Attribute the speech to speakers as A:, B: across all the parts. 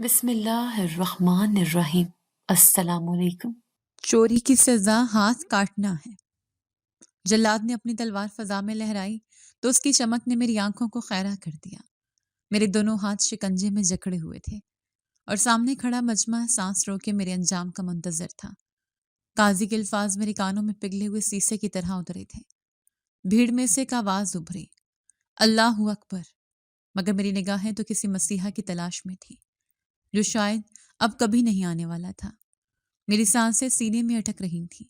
A: بسم اللہ الرحمن الرحیم۔ السلام علیکم۔
B: چوری کی سزا ہاتھ کاٹنا ہے۔ جلاد نے اپنی تلوار فضا میں لہرائی تو اس کی چمک نے میری آنکھوں کو خیرہ کر دیا۔ میرے دونوں ہاتھ شکنجے میں جکڑے ہوئے تھے اور سامنے کھڑا مجمع سانس روکے میرے انجام کا منتظر تھا۔ قاضی کے الفاظ میرے کانوں میں پگھلے ہوئے سیسے کی طرح اترے تھے۔ بھیڑ میں سے ایک آواز ابھری، اللہ اکبر، مگر میری نگاہیں تو کسی مسیحا کی تلاش میں تھی جو شاید اب کبھی نہیں آنے والا تھا۔ میری سانسیں سینے میں اٹک رہی تھیں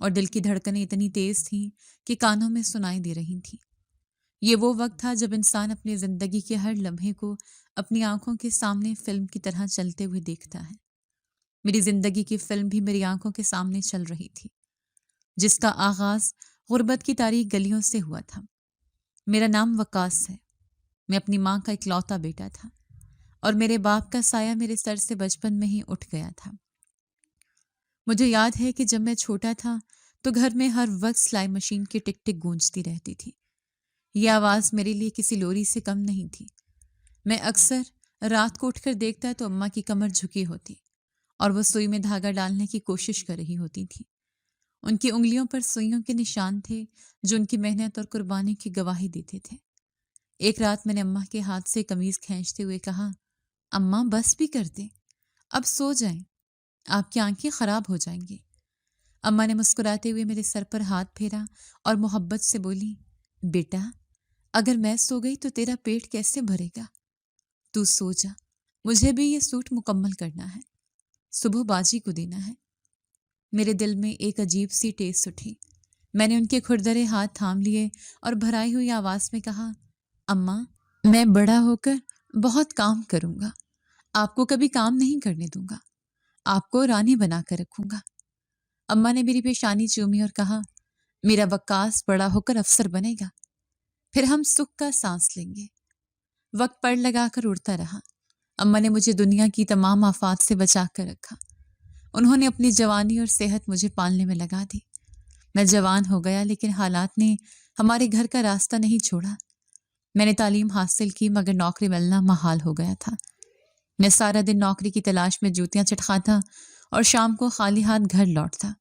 B: اور دل کی دھڑکنیں اتنی تیز تھیں کہ کانوں میں سنائی دے رہی تھیں۔ یہ وہ وقت تھا جب انسان اپنی زندگی کے ہر لمحے کو اپنی آنکھوں کے سامنے فلم کی طرح چلتے ہوئے دیکھتا ہے۔ میری زندگی کی فلم بھی میری آنکھوں کے سامنے چل رہی تھی، جس کا آغاز غربت کی تاریک گلیوں سے ہوا تھا۔ میرا نام وقاص ہے۔ میں اپنی ماں کا اکلوتا بیٹا تھا اور میرے باپ کا سایہ میرے سر سے بچپن میں ہی اٹھ گیا تھا۔ مجھے یاد ہے کہ جب میں چھوٹا تھا تو گھر میں ہر وقت سلائی مشین کی ٹک ٹک گونجتی رہتی تھی۔ یہ آواز میرے لیے کسی لوری سے کم نہیں تھی۔ میں اکثر رات کو اٹھ کر دیکھتا تو اماں کی کمر جھکی ہوتی اور وہ سوئی میں دھاگا ڈالنے کی کوشش کر رہی ہوتی تھی۔ ان کی انگلیوں پر سوئیوں کے نشان تھے جو ان کی محنت اور قربانی کی گواہی دیتے تھے۔ ایک رات میں نے اماں کے ہاتھ سے قمیض کھینچتے ہوئے کہا، اماں بس بھی کر دیں، اب سو جائیں، آپ کی آنکھیں خراب ہو جائیں گی۔ اماں نے مسکراتے ہوئے میرے سر پر ہاتھ پھیرا اور محبت سے بولی، بیٹا اگر میں سو گئی تو تیرا پیٹ کیسے بھرے گا؟ تو سو جا، مجھے بھی یہ سوٹ مکمل کرنا ہے، صبح باجی کو دینا ہے۔ میرے دل میں ایک عجیب سی ٹیس اٹھی۔ میں نے ان کے کھردرے ہاتھ تھام لیے اور بھرائی ہوئی آواز میں کہا، اماں میں بڑا ہو کر بہت کام کروں گا، آپ کو کبھی کام نہیں کرنے دوں گا، آپ کو رانی بنا کر رکھوں گا۔ اماں نے میری پیشانی چومی اور کہا، میرا وقاص بڑا ہو کر افسر بنے گا، پھر ہم سکھ کا سانس لیں گے۔ وقت پڑ لگا کر اڑتا رہا۔ اماں نے مجھے دنیا کی تمام آفات سے بچا کر رکھا۔ انہوں نے اپنی جوانی اور صحت مجھے پالنے میں لگا دی۔ میں جوان ہو گیا لیکن حالات نے ہمارے گھر کا راستہ نہیں چھوڑا۔ میں نے تعلیم حاصل کی مگر نوکری ملنا محال ہو گیا تھا۔ میں سارا دن نوکری کی تلاش میں جوتیاں چٹکاتا اور شام کو خالی ہاتھ گھر لوٹتا۔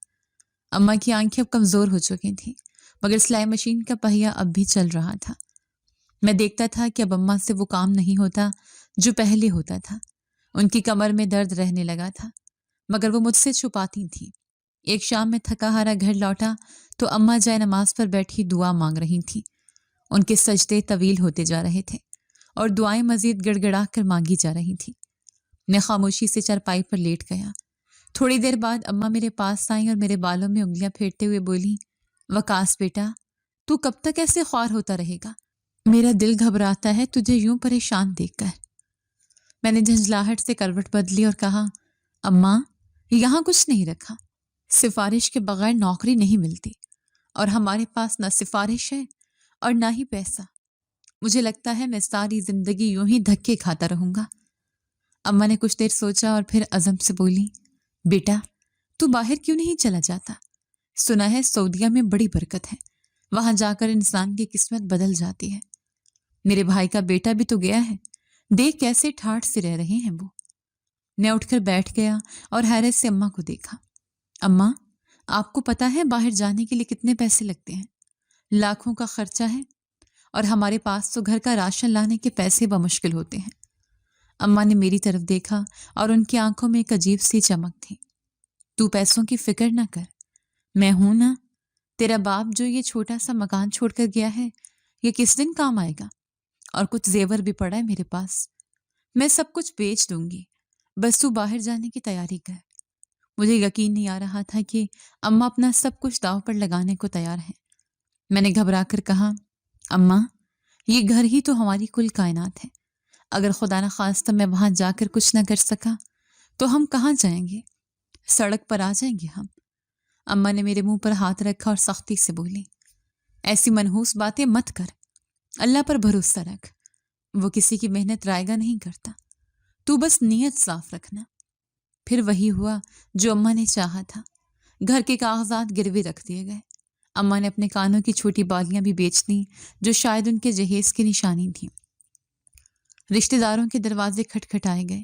B: اماں کی آنکھیں اب کمزور ہو چکی تھیں مگر سلائی مشین کا پہیہ اب بھی چل رہا تھا۔ میں دیکھتا تھا کہ اب اماں سے وہ کام نہیں ہوتا جو پہلے ہوتا تھا۔ ان کی کمر میں درد رہنے لگا تھا مگر وہ مجھ سے چھپاتی تھیں۔ ایک شام میں تھکا ہارا گھر لوٹا تو اماں جائے نماز پر بیٹھی دعا مانگ رہی تھیں۔ ان کے سجدے طویل ہوتے جا رہے تھے اور دعائیں مزید گڑ گڑا کر مانگی جا رہی تھیں۔ میں خاموشی سے چارپائی پر لیٹ گیا۔ تھوڑی دیر بعد اماں میرے پاس آئیں اور میرے بالوں میں انگلیاں پھیرتے ہوئے بولی، وقاص بیٹا تو کب تک ایسے خوار ہوتا رہے گا؟ میرا دل گھبراتا ہے تجھے یوں پریشان دیکھ کر۔ میں نے جھنجھلاہٹ سے کروٹ بدلی اور کہا، اماں یہاں کچھ نہیں رکھا، سفارش کے بغیر نوکری نہیں ملتی اور ہمارے پاس نہ سفارش ہے اور نہ ہی پیسہ۔ مجھے لگتا ہے میں ساری زندگی یوں ہی دھکے کھاتا رہوں گا۔ اماں نے کچھ دیر سوچا اور پھر عزم سے بولی، بیٹا تو باہر کیوں نہیں چلا جاتا؟ سنا ہے سعودیہ میں بڑی برکت ہے، وہاں جا کر انسان کی قسمت بدل جاتی ہے۔ میرے بھائی کا بیٹا بھی تو گیا ہے، دیکھ کیسے ٹھاٹھ سے رہ رہے ہیں وہ۔ میں اٹھ کر بیٹھ گیا اور حیرت سے اماں کو دیکھا۔ اماں آپ کو پتا ہے باہر جانے کے لیے کتنے پیسے لگتے ہیں؟ لاکھوں کا خرچہ ہے اور ہمارے پاس تو گھر کا راشن لانے کے پیسے بمشکل ہوتے ہیں۔ اماں نے میری طرف دیکھا اور ان کی آنکھوں میں ایک عجیب سی چمک تھی۔ تو پیسوں کی فکر نہ کر، میں ہوں نا، تیرا باپ جو یہ چھوٹا سا مکان چھوڑ کر گیا ہے یہ کس دن کام آئے گا، اور کچھ زیور بھی پڑا ہے میرے پاس، میں سب کچھ بیچ دوں گی، بس تو باہر جانے کی تیاری کر۔ مجھے یقین نہیں آ رہا تھا کہ اماں اپنا سب کچھ داؤ پر لگانے کو تیار ہیں۔ میں نے گھبرا کر کہا، اماں یہ گھر ہی تو ہماری کل کائنات ہے، اگر خدا نخواستہ میں وہاں جا کر کچھ نہ کر سکا تو ہم کہاں جائیں گے؟ سڑک پر آ جائیں گے ہم۔ اماں نے میرے منہ پر ہاتھ رکھا اور سختی سے بولی، ایسی منحوس باتیں مت کر، اللہ پر بھروسہ رکھ، وہ کسی کی محنت رائگاں نہیں کرتا، تو بس نیت صاف رکھنا۔ پھر وہی ہوا جو اماں نے چاہا تھا، گھر کے کاغذات گروی رکھ دیے گئے۔ اماں نے اپنے کانوں کی چھوٹی بالیاں بھی بیچ دیں جو شاید ان کے جہیز کی نشانی تھیں۔ رشتہ داروں کے دروازے کھٹکھٹائے گئے،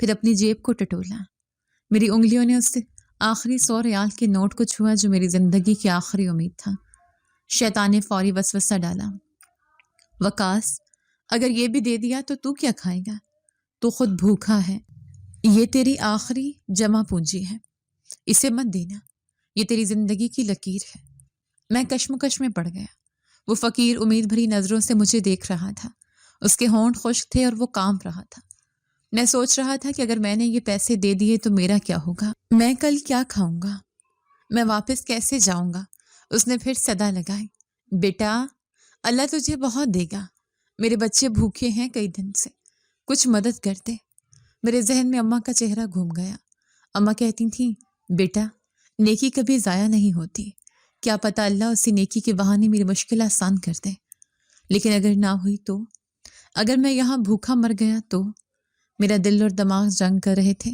B: پھر اپنی جیب کو ٹٹولا۔ میری انگلیوں نے اس آخری 100 ریال کے نوٹ کو چھوا جو میری زندگی کی آخری امید تھا۔ شیطان نے فوری وسوسہ ڈالا، وقاص اگر یہ بھی دے دیا تو کیا کھائے گا؟ تو خود بھوکا ہے، یہ تیری آخری جمع پونجی ہے، اسے مت دینا، یہ تیری زندگی کی لکیر ہے۔ میں کشمکش میں پڑ گیا۔ وہ فقیر امید بھری نظروں سے مجھے دیکھ رہا تھا، اس کے ہونٹ خشک تھے اور وہ کانپ رہا تھا۔ میں سوچ رہا تھا کہ اگر میں نے یہ پیسے دے دیے تو میرا کیا ہوگا؟ میں کل کیا کھاؤں گا؟ میں واپس کیسے جاؤں گا؟ اس نے پھر صدا لگائی، بیٹا اللہ تجھے بہت دے گا، میرے بچے بھوکے ہیں کئی دن سے، کچھ مدد کر دے۔ میرے ذہن میں اماں کا چہرہ گھوم گیا۔ اماں کہتی تھیں، بیٹا نیکی کبھی ضائع نہیں ہوتی، کیا پتہ اللہ اسی نیکی کے بہانے میری مشکل آسان کر دے۔ لیکن اگر نہ ہوئی تو؟ اگر میں یہاں بھوکا مر گیا تو؟ میرا دل اور دماغ جنگ کر رہے تھے،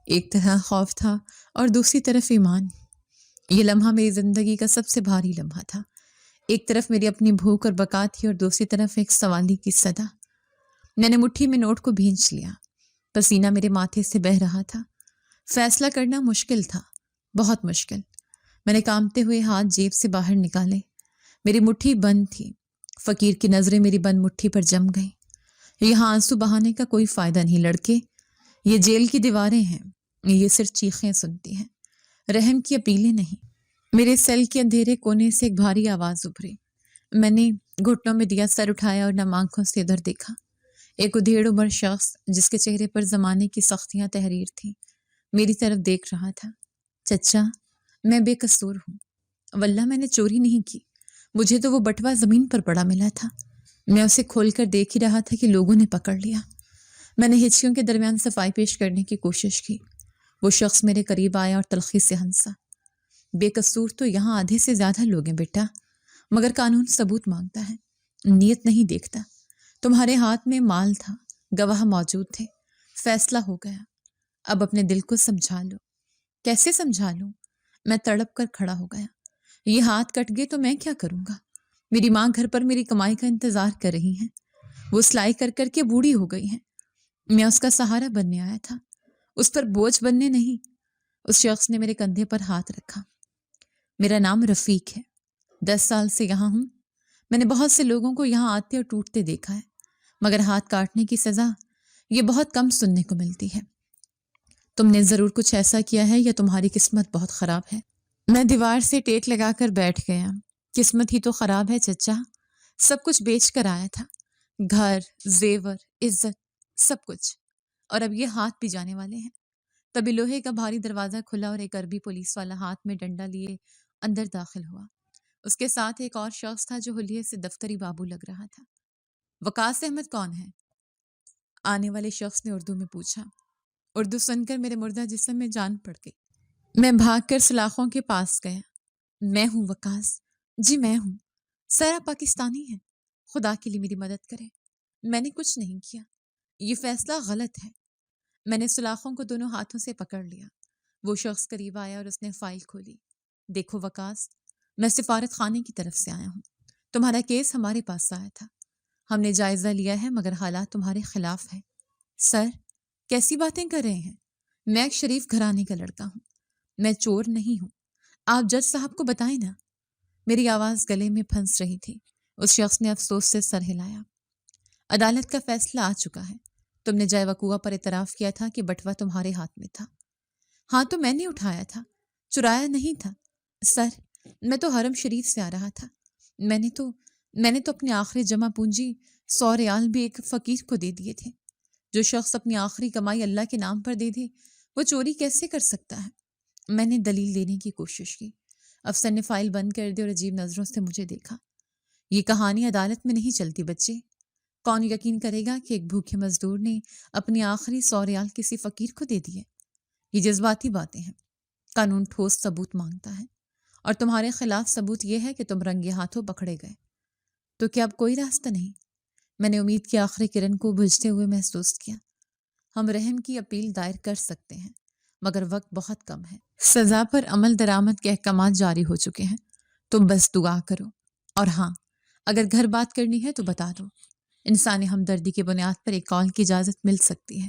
B: ایک طرح خوف تھا اور دوسری طرف ایمان۔ یہ لمحہ میری زندگی کا سب سے بھاری لمحہ تھا۔ ایک طرف میری اپنی بھوک اور بقا تھی اور دوسری طرف ایک سوالی کی صدا۔ میں نے مٹھی میں نوٹ کو بھینچ لیا، پسینہ میرے ماتھے سے بہہ رہا تھا۔ فیصلہ کرنا مشکل تھا، بہت مشکل۔ میں نے کانپتے ہوئے ہاتھ جیب سے باہر نکالے، میری مٹھی بند تھی۔ فقیر کی نظریں میری بند مٹھی پر جم گئیں۔ یہاں آنسو بہانے کا کوئی فائدہ نہیں لڑکے، یہ جیل کی دیواریں ہیں، یہ صرف چیخیں سنتی ہیں، رحم کی اپیلیں نہیں۔ میرے سیل کے اندھیرے کونے سے ایک بھاری آواز ابھری۔ میں نے گھٹنوں میں دیا سر اٹھایا اور نم آنکھوں سے ادھر دیکھا۔ ایک ادھیڑ عمر شخص جس کے چہرے پر زمانے کی سختیاں تحریر تھیں میری طرف دیکھ رہا تھا۔ چچا میں بے قصور ہوں، واللہ میں نے چوری نہیں کی، مجھے تو وہ بٹوا زمین پر پڑا ملا تھا، میں اسے کھول کر دیکھ ہی رہا تھا کہ لوگوں نے پکڑ لیا۔ میں نے ہچکیوں کے درمیان صفائی پیش کرنے کی کوشش کی۔ وہ شخص میرے قریب آیا اور تلخی سے ہنسا۔ بے قصور تو یہاں آدھے سے زیادہ لوگ ہیں بیٹا، مگر قانون ثبوت مانگتا ہے، نیت نہیں دیکھتا۔ تمہارے ہاتھ میں مال تھا، گواہ موجود تھے، فیصلہ ہو گیا، اب اپنے دل کو سمجھا لو۔ کیسے سمجھا لوں؟ میں تڑپ کر کھڑا ہو گیا۔ یہ ہاتھ کٹ گئے تو میں کیا کروں گا؟ میری ماں گھر پر میری کمائی کا انتظار کر رہی ہیں، وہ سلائی کر کر کے بوڑھی ہو گئی ہیں، میں اس کا سہارا بننے آیا تھا، اس پر بوجھ بننے نہیں۔ اس شخص نے میرے کندھے پر ہاتھ رکھا۔ میرا نام رفیق ہے، 10 سال سے یہاں ہوں۔ میں نے بہت سے لوگوں کو یہاں آتے اور ٹوٹتے دیکھا ہے، مگر ہاتھ کاٹنے کی سزا یہ بہت کم سننے کو ملتی ہے۔ تم نے ضرور کچھ ایسا کیا ہے یا تمہاری قسمت بہت خراب ہے۔ میں دیوار سے ٹیک لگا کر بیٹھ گیا۔ قسمت ہی تو خراب ہے چچا، سب کچھ بیچ کر آیا تھا، گھر، زیور، عزت، سب کچھ، اور اب یہ ہاتھ بھی جانے والے ہیں۔ تبھی لوہے کا بھاری دروازہ کھلا اور ایک عربی پولیس والا ہاتھ میں ڈنڈا لیے اندر داخل ہوا۔ اس کے ساتھ ایک اور شخص تھا جو حلیے سے دفتری بابو لگ رہا تھا۔ وقاص احمد کون ہے؟ آنے والے شخص نے اردو میں پوچھا۔ اردو سن کر میرے مردہ جسم میں جان پڑ گئی۔ میں بھاگ کر سلاخوں کے پاس گیا۔ میں ہوں وقاص، جی میں ہوں، سارا پاکستانی ہے، خدا کے لیے میری مدد کرے، میں نے کچھ نہیں کیا، یہ فیصلہ غلط ہے۔ میں نے سلاخوں کو دونوں ہاتھوں سے پکڑ لیا۔ وہ شخص قریب آیا اور اس نے فائل کھولی۔ دیکھو وقاص، میں سفارت خانے کی طرف سے آیا ہوں، تمہارا کیس ہمارے پاس آیا تھا، ہم نے جائزہ لیا ہے مگر حالات تمہارے خلاف ہیں۔ سر کیسی باتیں کر رہے ہیں؟ میں ایک شریف گھرانے کا لڑکا ہوں، میں چور نہیں ہوں، آپ جج صاحب کو بتائیں نا۔ میری آواز گلے میں پھنس رہی تھی۔ اس شخص نے افسوس سے سر ہلایا۔ عدالت کا فیصلہ آ چکا ہے، تم نے جائے وقوع پر اعتراف کیا تھا کہ بٹوا تمہارے ہاتھ میں تھا۔ ہاں تو میں نے اٹھایا تھا، چرایا نہیں تھا۔ سر میں تو حرم شریف سے آ رہا تھا، میں نے تو اپنی آخری جمع پونجی 100 ریال بھی ایک فقیر کو دے دیے تھے۔ جو شخص اپنی آخری کمائی اللہ کے نام پر دے دے وہ چوری کیسے کر سکتا ہے؟ میں نے دلیل دینے کی کوشش کی۔ افسر نے فائل بند کر دی اور عجیب نظروں سے مجھے دیکھا۔ یہ کہانی عدالت میں نہیں چلتی بچے، کون یقین کرے گا کہ ایک بھوکے مزدور نے اپنی آخری 100 ریال کسی فقیر کو دے دیے؟ یہ جذباتی باتیں ہیں، قانون ٹھوس ثبوت مانگتا ہے، اور تمہارے خلاف ثبوت یہ ہے کہ تم رنگے ہاتھوں پکڑے گئے۔ تو کیا اب کوئی راستہ نہیں؟ میں نے امید کی آخری کرن کو بجھتے ہوئے محسوس کیا۔ ہم رحم کی اپیل دائر کر سکتے ہیں مگر وقت بہت کم ہے، سزا پر عمل درآمد کے احکامات جاری ہو چکے ہیں، تم بس دعا کرو، اور ہاں اگر گھر بات کرنی ہے تو بتا دو، انسانی ہمدردی کی بنیاد پر ایک کال کی اجازت مل سکتی ہے۔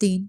B: 3,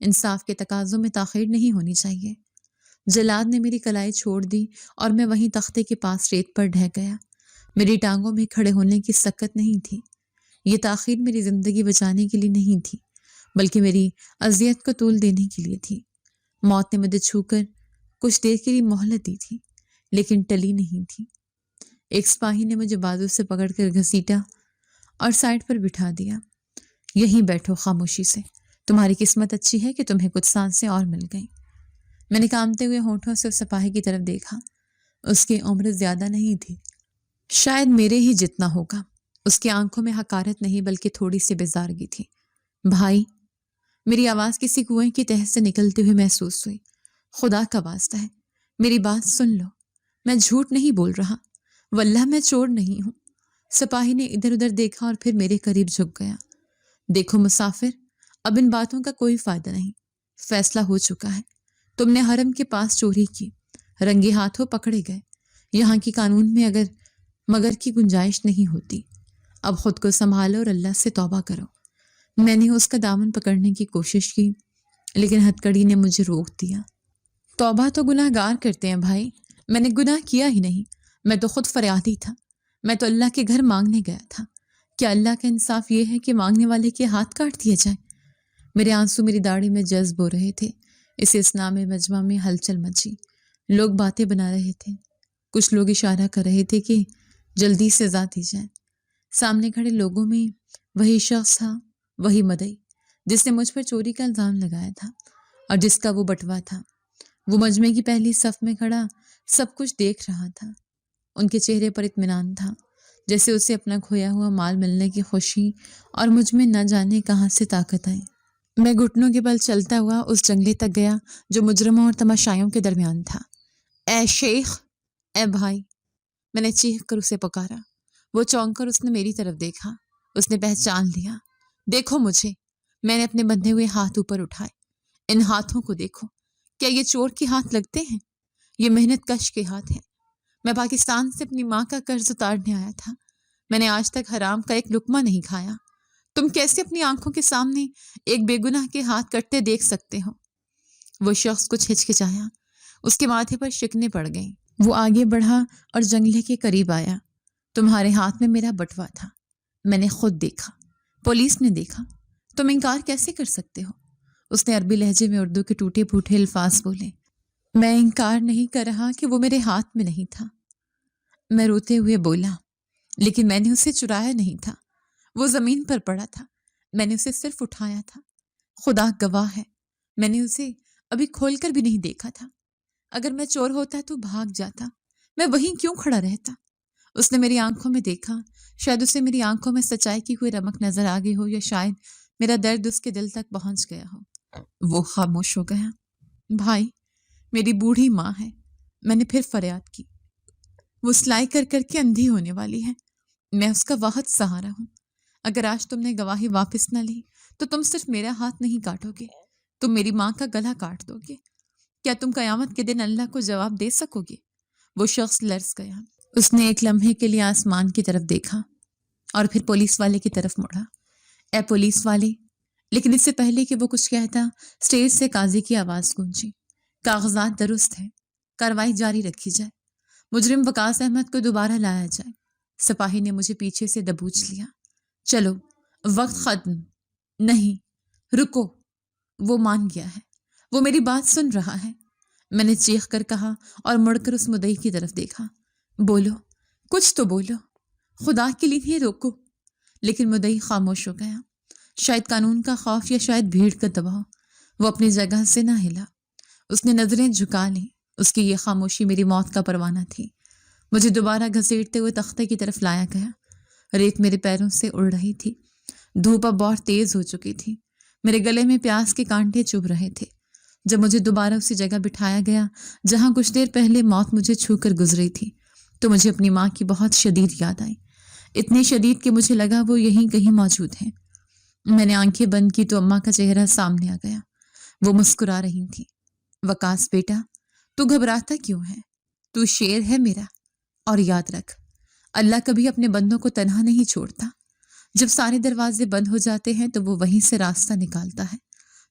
B: انصاف کے تقاضوں میں تاخیر نہیں ہونی چاہیے۔ جلاد نے میری کلائی چھوڑ دی اور میں وہیں تختے کے پاس ریت پر ڈھہ گیا۔ میری ٹانگوں میں کھڑے ہونے کی سکت نہیں تھی۔ یہ تاخیر میری زندگی بچانے کے لیے نہیں تھی، بلکہ میری اذیت کو طول دینے کے لیے تھی۔ موت نے مجھے چھو کر کچھ دیر کے لیے مہلت دی تھی، لیکن ٹلی نہیں تھی۔ ایک سپاہی نے مجھے بازو سے پکڑ کر گھسیٹا اور سائڈ پر بٹھا دیا۔ یہیں بیٹھو خاموشی سے، تمہاری قسمت اچھی ہے کہ تمہیں کچھ سانسیں اور مل گئیں۔ میں نے کانپتے ہوئے ہونٹوں سے اس سپاہی کی طرف دیکھا۔ اس کی عمر زیادہ نہیں تھی، شاید میرے ہی جتنا ہوگا۔ اس کی آنکھوں میں حقارت نہیں بلکہ تھوڑی سی بیزارگی تھی۔ بھائی، میری آواز کسی کنویں کی تہہ سے نکلتے ہوئے محسوس ہوئی۔ خدا کا واسطہ ہے، میری بات سن لو، میں جھوٹ نہیں بول رہا، واللہ میں چور نہیں ہوں۔ سپاہی نے ادھر ادھر دیکھا اور پھر میرے قریب جھک گیا۔ دیکھو مسافر، اب ان باتوں کا کوئی فائدہ نہیں، فیصلہ ہو چکا ہے۔ تم نے حرم کے پاس چوری کی، رنگے ہاتھوں پکڑے گئے۔ یہاں کی قانون میں مگر کی گنجائش نہیں ہوتی۔ اب خود کو سنبھالو اور اللہ سے توبہ کرو۔ میں نے اس کا دامن پکڑنے کی کوشش کی، لیکن ہتکڑی نے مجھے روک دیا۔ توبہ تو گناہ گار کرتے ہیں بھائی، میں نے گناہ کیا ہی نہیں، میں تو خود فریادی تھا، میں تو اللہ کے گھر مانگنے گیا تھا۔ کیا اللہ کا انصاف یہ ہے کہ مانگنے والے کے ہاتھ کاٹ دیے جائیں؟ میرے آنسو میری داڑھی میں جذب ہو رہے تھے۔ اس اسلامی مجمع میں ہلچل مچی، لوگ باتیں بنا رہے تھے، کچھ لوگ اشارہ کر رہے تھے کہ جلدی سزا دی جائے۔ سامنے کھڑے لوگوں میں وہی شخص تھا، وہی مدعی جس نے مجھ پر چوری کا الزام لگایا تھا اور جس کا وہ بٹوا تھا۔ وہ مجمع کی پہلی صف میں کھڑا سب کچھ دیکھ رہا تھا۔ ان کے چہرے پر اطمینان تھا، جیسے اسے اپنا کھویا ہوا مال ملنے کی خوشی اور مجھ میں نہ جانے کہاں سے طاقت آئی۔ میں گھٹنوں کے بل چلتا ہوا اس جنگلے تک گیا جو مجرموں اور تماشائیوں کے درمیان تھا۔ اے شیخ، اے بھائی، میں نے چیخ کر اسے پکارا۔ وہ چونک کر اس نے میری طرف دیکھا۔ اس نے پہچان لیا۔ دیکھو مجھے، میں نے اپنے بندھے ہوئے ہاتھ اوپر اٹھائے۔ ان ہاتھوں کو دیکھو، کیا یہ چور کے ہاتھ لگتے ہیں؟ یہ محنت کش کے ہاتھ ہیں۔ میں پاکستان سے اپنی ماں کا قرض اتارنے آیا تھا، میں نے آج تک حرام کا ایک لقمہ نہیں کھایا۔ تم کیسے اپنی آنکھوں کے سامنے ایک بے گناہ کے ہاتھ کٹتے دیکھ سکتے ہو؟ وہ شخص کچھ ہچکچایا، اس کے ماتھے پر شکنیں پڑ گئیں۔ وہ آگے بڑھا اور جنگلے کے قریب آیا۔ تمہارے ہاتھ میں میرا بٹوا تھا، میں نے خود دیکھا، پولیس نے دیکھا، تم انکار کیسے کر سکتے ہو؟ اس نے عربی لہجے میں اردو کے ٹوٹے پھوٹے الفاظ بولے۔ میں انکار نہیں کر رہا کہ وہ میرے ہاتھ میں نہیں تھا، میں روتے ہوئے بولا، لیکن میں نے اسے چرایا نہیں تھا، وہ زمین پر پڑا تھا، میں نے اسے صرف اٹھایا تھا۔ خدا گواہ ہے، میں نے اسے ابھی کھول کر بھی نہیں دیکھا تھا۔ اگر میں چور ہوتا تو بھاگ جاتا، میں وہیں کیوں کھڑا رہتا؟ اس نے میری آنکھوں میں دیکھا، شاید اسے میری آنکھوں میں سچائی کی ہوئی رمق نظر آ گئی ہو، یا شاید میرا درد اس کے دل تک پہنچ گیا ہو۔ وہ خاموش ہو گیا۔ بھائی، میری بوڑھی ماں ہے، میں نے پھر فریاد کی، وہ سلائی کر کر کے اندھی ہونے والی ہے، میں اس کا واحد سہارا ہوں۔ اگر آج تم نے گواہی واپس نہ لی تو تم صرف میرا ہاتھ نہیں کاٹو گے، تم میری ماں کا گلا کاٹ دو گے۔ کیا تم قیامت کے دن اللہ کو جواب دے سکو گے؟ وہ شخص لرز گیا۔ اس نے ایک لمحے کے لیے آسمان کی طرف دیکھا اور پھر پولیس والے کی طرف مڑا۔ اے پولیس والے، لیکن اس سے پہلے کہ وہ کچھ کہتا، اسٹیج سے قاضی کی آواز گونجی۔ کاغذات درست ہیں، کارروائی جاری رکھی جائے، مجرم وقاص احمد کو دوبارہ لایا جائے۔ سپاہی نے مجھے پیچھے سے دبوچ لیا۔ چلو، وقت ختم۔ نہیں، رکو، وہ مان گیا ہے، وہ میری بات سن رہا ہے، میں نے چیخ کر کہا اور مڑ کر اس مدعی کی طرف دیکھا۔ بولو، کچھ تو بولو، خدا کے لیے روکو۔ لیکن مدعی خاموش ہو گیا، شاید قانون کا خوف یا شاید بھیڑ کا دباؤ۔ وہ اپنی جگہ سے نہ ہلا، اس نے نظریں جھکا لیں۔ اس کی یہ خاموشی میری موت کا پروانہ تھی۔ مجھے دوبارہ گھسیٹتے ہوئے تختے کی طرف لایا گیا۔ ریت میرے پیروں سے اڑ رہی تھی، دھوپ اب بہت تیز ہو چکی تھی، میرے گلے میں پیاس کے کانٹے چبھ رہے تھے۔ جب مجھے دوبارہ اسی جگہ بٹھایا گیا جہاں کچھ دیر پہلے موت مجھے چھو کر گزری تھی، تو مجھے اپنی ماں کی بہت شدید یاد آئی، اتنی شدید کہ مجھے لگا وہ یہیں کہیں موجود ہیں۔ میں نے آنکھیں بند کی تو اماں کا چہرہ سامنے آ گیا، وہ مسکرا رہی تھی۔ وقاص بیٹا، تو گھبراتا کیوں ہے؟ تو شیر ہے میرا، اور یاد رکھ، اللہ کبھی اپنے بندوں کو تنہا نہیں چھوڑتا۔ جب سارے دروازے بند ہو جاتے ہیں تو وہ وہیں سے راستہ نکالتا ہے۔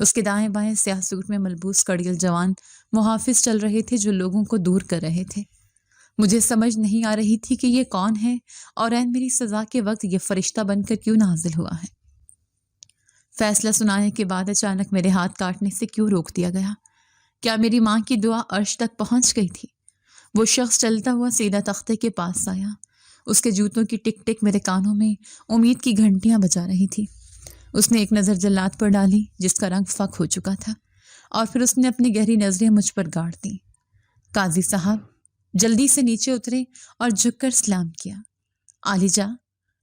B: اس کے دائیں بائیں سیاہ سوٹ میں ملبوس کڑیل جوان محافظ چل رہے تھے جو لوگوں کو دور کر رہے تھے۔ مجھے سمجھ نہیں آ رہی تھی کہ یہ کون ہے اور عین میری سزا کے وقت یہ فرشتہ بن کر کیوں نازل ہوا ہے۔ فیصلہ سنانے کے بعد اچانک میرے ہاتھ کاٹنے سے کیوں روک دیا گیا؟ کیا میری ماں کی دعا عرش تک پہنچ گئی تھی؟ وہ شخص چلتا ہوا سیدھا تختے کے پاس آیا۔ اس کے جوتوں کی ٹک ٹک میرے کانوں میں امید کی گھنٹیاں بجا رہی تھی۔ اس نے ایک نظر جلاد پر ڈالی جس کا رنگ فک ہو چکا تھا، اور پھر اس نے اپنی گہری نظریں مجھ پر گاڑ دیں۔ قاضی صاحب جلدی سے نیچے اترے اور جھک کر سلام کیا۔ عالیجا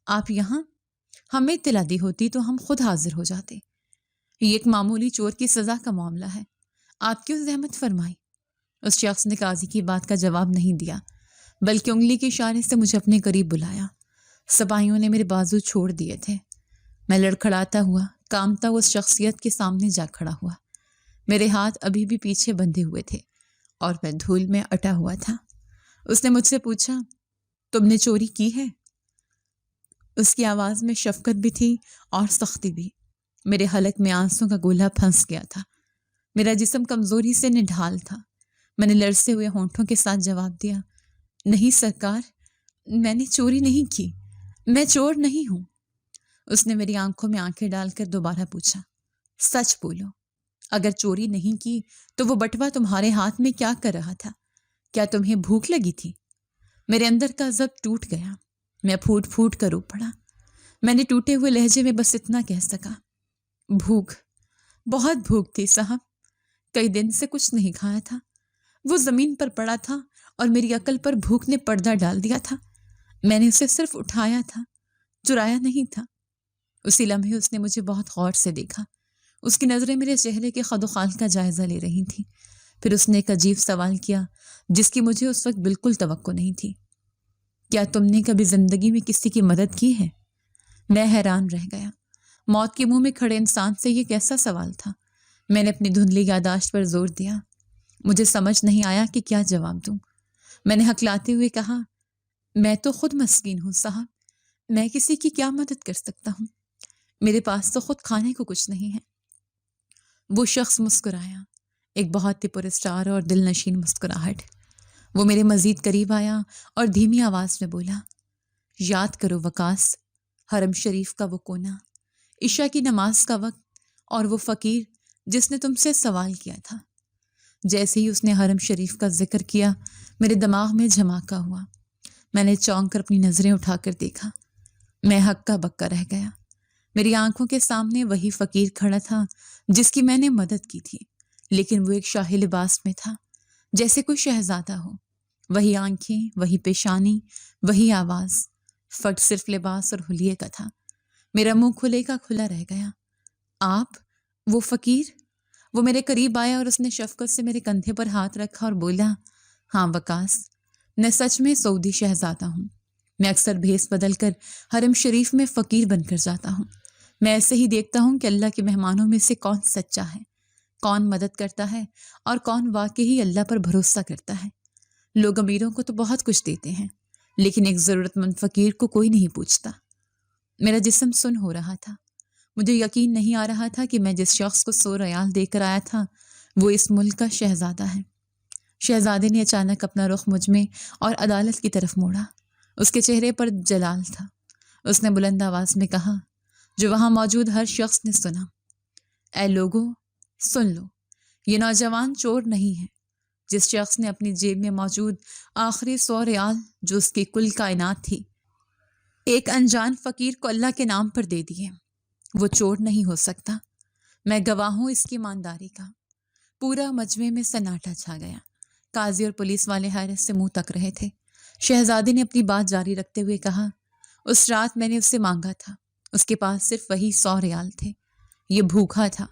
B: آپ یہاں؟ ہمیں اطلاع دی ہوتی تو ہم خود حاضر ہو جاتے۔ یہ ایک معمولی چور کی سزا کا معاملہ ہے، آپ کیوں زحمت فرمائی؟ اس شخص نے قاضی کی بات کا جواب نہیں دیا بلکہ انگلی کے اشارے سے مجھے اپنے قریب بلایا۔ سپاہیوں نے میرے بازو چھوڑ دیے تھے۔ میں لڑکھڑاتا ہوا کامتا اس شخصیت کے سامنے جا کھڑا ہوا۔ میرے ہاتھ ابھی بھی پیچھے بندھے ہوئے تھے اور میں دھول میں اٹا ہوا تھا۔ اس نے مجھ سے پوچھا تم نے چوری کی ہے؟ اس کی آواز میں شفقت بھی تھی اور سختی بھی۔ میرے حلق میں آنسوں کا گولہ پھنس گیا تھا۔ میرا جسم کمزوری سے نڈھال تھا۔ میں نے لرزتے ہوئے ہونٹوں کے ساتھ جواب دیا، نہیں سرکار، میں نے چوری نہیں کی، میں چور نہیں ہوں۔ اس نے میری آنکھوں میں آنکھیں ڈال کر دوبارہ پوچھا، سچ بولو، اگر چوری نہیں کی تو وہ بٹوا تمہارے ہاتھ میں کیا کر رہا تھا؟ کیا تمہیں بھوک لگی تھی؟ میرے اندر کا ضبط ٹوٹ گیا۔ میں پھوٹ پھوٹ کر رو پڑا۔ میں نے ٹوٹے ہوئے لہجے میں بس اتنا کہہ سکا، بھوک، بہت بھوک تھی صاحب، کئی دن سے کچھ نہیں کھایا تھا۔ وہ زمین پر پڑا تھا اور میری عقل پر بھوک نے پردہ ڈال دیا تھا۔ میں نے اسے صرف اٹھایا تھا، چرایا نہیں تھا۔ اسی لمحے اس نے مجھے بہت غور سے دیکھا۔ اس کی نظریں میرے چہرے کے خد و خال کا جائزہ لے رہی تھیں۔ پھر اس نے ایک عجیب سوال کیا جس کی مجھے اس وقت بالکل توقع نہیں تھی، کیا تم نے کبھی زندگی میں کسی کی مدد کی ہے؟ میں حیران رہ گیا۔ موت کے منہ میں کھڑے انسان سے یہ کیسا سوال تھا؟ میں نے اپنی دھندلی یاداشت پر زور دیا۔ مجھے سمجھ نہیں آیا کہ کیا جواب دوں۔ میں نے ہکلاتے ہوئے کہا، میں تو خود مسکین ہوں صاحب، میں کسی کی کیا مدد کر سکتا ہوں؟ میرے پاس تو خود کھانے کو کچھ نہیں ہے۔ وہ شخص مسکرایا، ایک بہت ہی پراسرار اور دل نشین مسکراہٹ۔ وہ میرے مزید قریب آیا اور دھیمی آواز میں بولا، یاد کرو وقاص، حرم شریف کا وہ کونا، عشاء کی نماز کا وقت، اور وہ فقیر جس نے تم سے سوال کیا تھا۔ جیسے ہی اس نے حرم شریف کا ذکر کیا، میرے دماغ میں جھماکا ہوا۔ میں نے چونک کر اپنی نظریں اٹھا کر دیکھا۔ میں ہکا بکا رہ گیا۔ میری آنکھوں کے سامنے وہی فقیر کھڑا تھا جس کی میں نے مدد کی تھی، لیکن وہ ایک شاہی لباس میں تھا، جیسے کوئی شہزادہ ہو۔ وہی آنکھیں، وہی پیشانی، وہی آواز، فرق صرف لباس اور حلیے کا تھا۔ میرا منہ کھلے کا کھلا رہ گیا۔ آپ، وہ فقیر؟ وہ میرے قریب آیا اور اس نے شفقت سے میرے کندھے پر ہاتھ رکھا اور بولا، ہاں وقاص، میں سچ میں سعودی شہزادہ ہوں۔ میں اکثر بھیس بدل کر حرم شریف میں فقیر بن کر جاتا ہوں۔ میں ایسے ہی دیکھتا ہوں کہ اللہ کے مہمانوں میں سے کون سچا ہے، کون مدد کرتا ہے اور کون واقعی اللہ پر بھروسہ کرتا ہے۔ لوگ امیروں کو تو بہت کچھ دیتے ہیں، لیکن ایک ضرورت مند فقیر کو کوئی نہیں پوچھتا۔ میرا جسم سن ہو رہا تھا۔ مجھے یقین نہیں آ رہا تھا کہ میں جس شخص کو 100 ریال دے کر آیا تھا وہ اس ملک کا شہزادہ ہے۔ شہزادے نے اچانک اپنا رخ مجھ میں اور عدالت کی طرف موڑا۔ اس کے چہرے پر جلال تھا۔ اس نے بلند آواز میں کہا، جو وہاں موجود ہر شخص نے سنا، اے لوگو، سن لو، یہ نوجوان چور نہیں ہے۔ جس شخص نے اپنی جیب میں موجود آخری 100 ریال جو اس کی کل کائنات تھی ایک انجان فقیر کو اللہ کے نام پر دے دیے، وہ چور نہیں ہو سکتا۔ میں گواہ ہوں اس کی ایمانداری کا۔ پورا مجمع میں سناٹا چھا گیا۔ قاضی اور پولیس والے حیرت سے منہ تک رہے تھے۔ شہزادے نے اپنی بات جاری رکھتے ہوئے کہا، اس رات میں نے اس سے مانگا تھا، اس کے پاس صرف وہی 100 ریال تھے۔ یہ بھوکا تھا،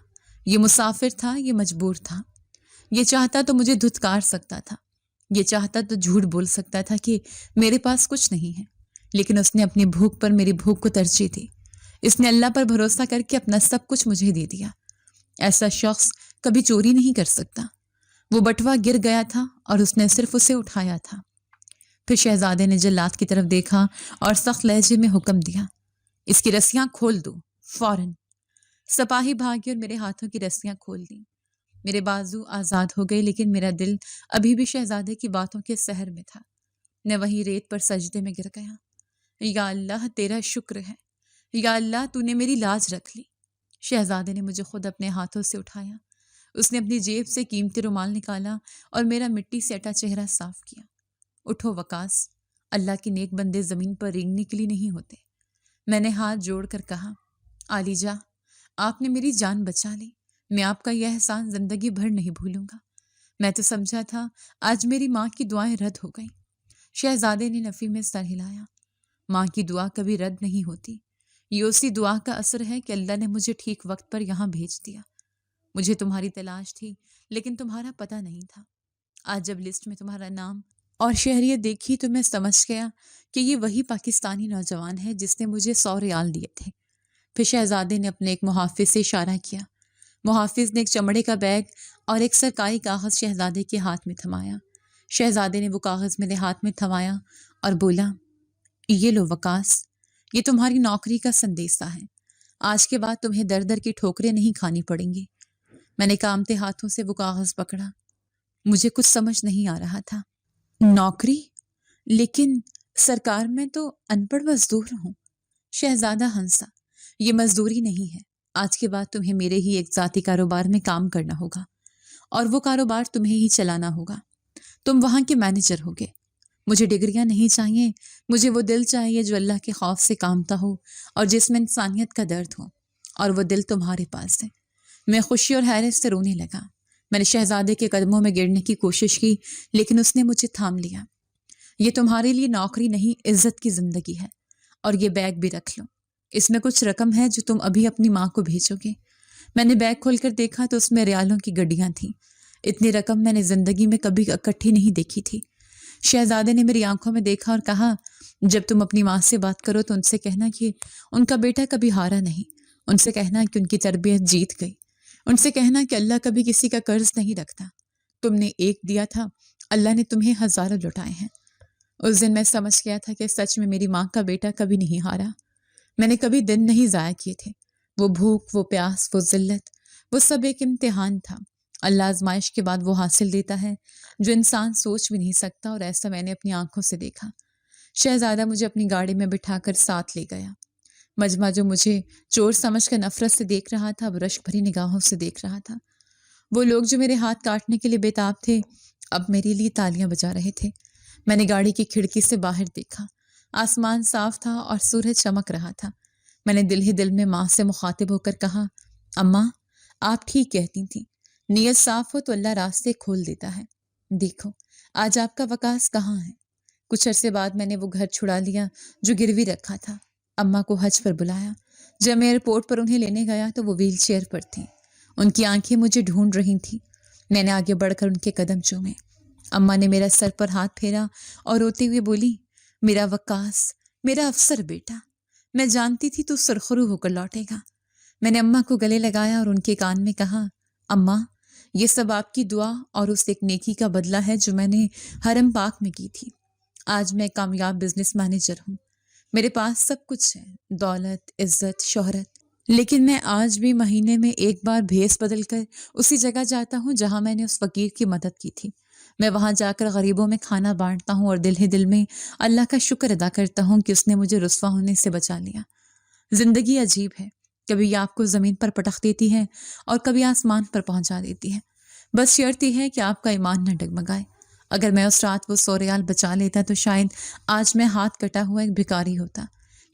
B: یہ مسافر تھا، یہ مجبور تھا۔ یہ چاہتا تو مجھے دھتکار سکتا تھا، یہ چاہتا تو جھوٹ بول سکتا تھا کہ میرے پاس کچھ نہیں ہے، لیکن اس نے اپنی بھوک پر میری بھوک کو ترجیح دی۔ اس نے اللہ پر بھروسہ کر کے اپنا سب کچھ مجھے دے دیا۔ ایسا شخص کبھی چوری نہیں کر سکتا۔ وہ بٹوا گر گیا تھا اور اس نے صرف اسے اٹھایا تھا۔ پھر شہزادے نے جلاد کی طرف دیکھا اور سخت لہجے میں حکم دیا، اس کی رسیاں کھول دو، فوراً۔ سپاہی بھاگے اور میرے ہاتھوں کی رسیاں کھول دیں۔ میرے بازو آزاد ہو گئے، لیکن میرا دل ابھی بھی شہزادے کی باتوں کے سحر میں تھا۔ میں وہیں ریت پر سجدے میں گر گیا۔ یا اللہ تیرا شکر ہے، یا اللہ تو نے میری لاج رکھ لی۔ شہزادے نے مجھے خود اپنے ہاتھوں سے اٹھایا۔ اس نے اپنی جیب سے قیمتی رومال نکالا اور میرا مٹی سے اٹا چہرہ صاف کیا۔ اٹھو وقاص، اللہ کے نیک بندے زمین پر رینگنے کے لیے نہیں ہوتے۔ میں نے ہاتھ جوڑ کر کہا، عالی جا، آپ نے میری جان بچا لی۔ میں آپ کا یہ احسان زندگی بھر نہیں بھولوں گا۔ میں تو سمجھا تھا آج میری ماں کی دعائیں رد ہو گئیں۔ شہزادے نے نفی میں سر ہلایا۔ ماں کی دعا کبھی رد نہیں ہوتی۔ یہ اسی دعا کا اثر ہے کہ اللہ نے مجھے ٹھیک وقت پر یہاں بھیج دیا۔ مجھے تمہاری تلاش تھی، لیکن تمہارا پتہ نہیں تھا۔ آج جب لسٹ میں تمہارا نام اور شہریت دیکھی تو میں سمجھ گیا کہ یہ وہی پاکستانی نوجوان ہے جس نے مجھے 100 ریال دیے تھے۔ پھر شہزادے نے اپنے ایک محافظ سے اشارہ کیا۔ محافظ نے ایک چمڑے کا بیگ اور ایک سرکاری کاغذ شہزادے کے ہاتھ میں تھمایا۔ شہزادے نے وہ کاغذ میرے ہاتھ میں تھمایا اور بولا، یہ لو وقاص، یہ تمہاری نوکری کا سندیسہ ہے۔ آج کے بعد تمہیں در در کی ٹھوکریں نہیں کھانی پڑیں گی۔ میں نے کامتے ہاتھوں سے وہ کاغذ پکڑا۔ مجھے کچھ سمجھ نہیں آ رہا تھا۔ نوکری؟ لیکن سرکار میں تو ان پڑھ مزدور ہوں۔ شہزادہ ہنسا، یہ مزدوری نہیں ہے۔ آج کے بعد تمہیں میرے ہی ایک ذاتی کاروبار میں کام کرنا ہوگا اور وہ کاروبار تمہیں ہی چلانا ہوگا۔ تم وہاں کے مینیجر ہوگے۔ مجھے ڈگریاں نہیں چاہیے، مجھے وہ دل چاہیے جو اللہ کے خوف سے کامتا ہو اور جس میں انسانیت کا درد ہو، اور وہ دل تمہارے پاس ہے۔ میں خوشی اور حیرت سے رونے لگا۔ میں نے شہزادے کے قدموں میں گرنے کی کوشش کی، لیکن اس نے مجھے تھام لیا۔ یہ تمہارے لیے نوکری نہیں، عزت کی زندگی ہے، اور یہ بیگ بھی رکھ لو۔ اس میں کچھ رقم ہے جو تم ابھی اپنی ماں کو بھیجو گے۔ میں نے بیگ کھول کر دیکھا تو اس میں ریالوں کی گڈیاں تھیں۔ اتنی رقم میں نے زندگی میں کبھی اکٹھی نہیں دیکھی تھی۔ شہزادے نے میری آنکھوں میں دیکھا اور کہا، جب تم اپنی ماں سے بات کرو تو ان سے کہنا کہ ان کا بیٹا کبھی ہارا نہیں۔ ان سے کہنا کہ ان کی تربیت جیت گئی۔ ان سے کہنا کہ اللہ کبھی کسی کا قرض نہیں رکھتا۔ تم نے ایک دیا تھا، اللہ نے تمہیں ہزاروں لوٹائے ہیں۔ اس دن میں سمجھ گیا تھا کہ سچ میں میری ماں کا بیٹا کبھی نہیں ہارا۔ میں نے کبھی دن نہیں ضائع کیے تھے۔ وہ بھوک، وہ پیاس، وہ ذلت، وہ سب ایک امتحان تھا۔ اللہ آزمائش کے بعد وہ حاصل دیتا ہے جو انسان سوچ بھی نہیں سکتا، اور ایسا میں نے اپنی آنکھوں سے دیکھا۔ شہزادہ مجھے اپنی گاڑی میں بٹھا کر ساتھ لے گیا۔ مجمع جو مجھے چور سمجھ کر نفرت سے دیکھ رہا تھا، اب رشک بھری نگاہوں سے دیکھ رہا تھا۔ وہ لوگ جو میرے ہاتھ کاٹنے کے لیے بےتاب تھے، اب میرے لیے تالیاں بجا رہے تھے۔ میں نے گاڑی کی کھڑکی سے باہر دیکھا۔ آسمان صاف تھا اور سورج چمک رہا تھا۔ میں نے دل ہی دل میں ماں سے مخاطب ہو کر کہا، اماں، آپ ٹھیک کہتی تھیں، نیت صاف ہو تو اللہ راستے کھول دیتا ہے۔ دیکھو آج آپ کا وقاص کہاں ہے۔ کچھ عرصے بعد میں نے وہ گھر چھڑا لیا جو گروی رکھا تھا۔ اماں کو حج پر بلایا۔ جب میں ایئرپورٹ پر انہیں لینے گیا تو وہ ویل چیئر پر تھیں۔ ان کی آنکھیں مجھے ڈھونڈ رہی تھیں۔ میں نے آگے بڑھ کر ان کے قدم چومے۔ اماں نے میرا سر پر ہاتھ پھیرا اور روتے ہوئے بولی، میرا وقاص، میرا افسر بیٹا، میں جانتی تھی تو سرخرو ہو کر لوٹے گا۔ میں نے اماں کو گلے لگایا اور ان کے کان میں کہا، اماں، یہ سب آپ کی دعا اور اس ایک نیکی کا بدلہ ہے جو میں نے حرم پاک میں کی تھی۔ آج میں کامیاب بزنس مینیجر ہوں۔ میرے پاس سب کچھ ہے، دولت، عزت، شہرت، لیکن میں آج بھی مہینے میں ایک بار بھیس بدل کر اسی جگہ جاتا ہوں جہاں میں نے اس فقیر کی مدد کی تھی۔ میں وہاں جا کر غریبوں میں کھانا بانٹتا ہوں اور دل ہی دل میں اللہ کا شکر ادا کرتا ہوں کہ اس نے مجھے رسوا ہونے سے بچا لیا۔ زندگی عجیب ہے، کبھی یہ آپ کو زمین پر پٹخ دیتی ہے اور کبھی آسمان پر پہنچا دیتی ہے۔ بس شرط یہ ہے کہ آپ کا ایمان نہ ڈگمگائے۔ اگر میں اس رات وہ 100 ریال بچا لیتا تو شاید آج میں ہاتھ کٹا ہوا ایک بھکاری ہوتا،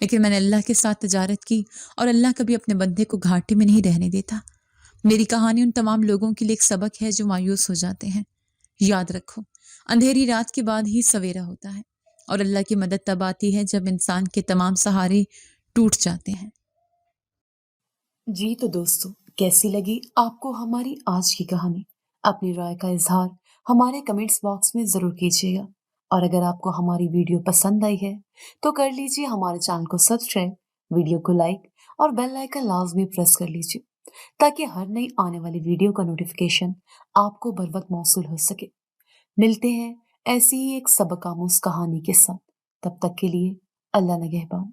B: لیکن میں نے اللہ کے ساتھ تجارت کی اور اللہ کبھی اپنے بندے کو گھاٹے میں نہیں رہنے دیتا۔ میری کہانی ان تمام لوگوں کے لیے ایک سبق ہے جو مایوس ہو جاتے ہیں۔ یاد رکھو، اندھیری رات کے بعد ہی سویرا ہوتا ہے، اور اللہ کی مدد تب آتی ہے جب انسان کے تمام سہارے ٹوٹ جاتے ہیں۔
A: جی تو دوستو، کیسی لگی آپ کو ہماری آج کی کہانی؟ اپنی رائے کا اظہار ہمارے کمنٹس باکس میں ضرور کیجیے گا، اور اگر آپ کو ہماری ویڈیو پسند آئی ہے تو کر لیجیے ہمارے چینل کو سبسکرائب، ویڈیو کو لائک اور بیل آئیکن لازمی پریس کر لیجیے تاکہ ہر نئی آنے والی ویڈیو کا نوٹیفیکیشن آپ کو بر وقت موصول ہو سکے۔ ملتے ہیں ایسی ہی ایک سبق آموز کہانی کے ساتھ، تب تک کے لیے اللہ نگہبان۔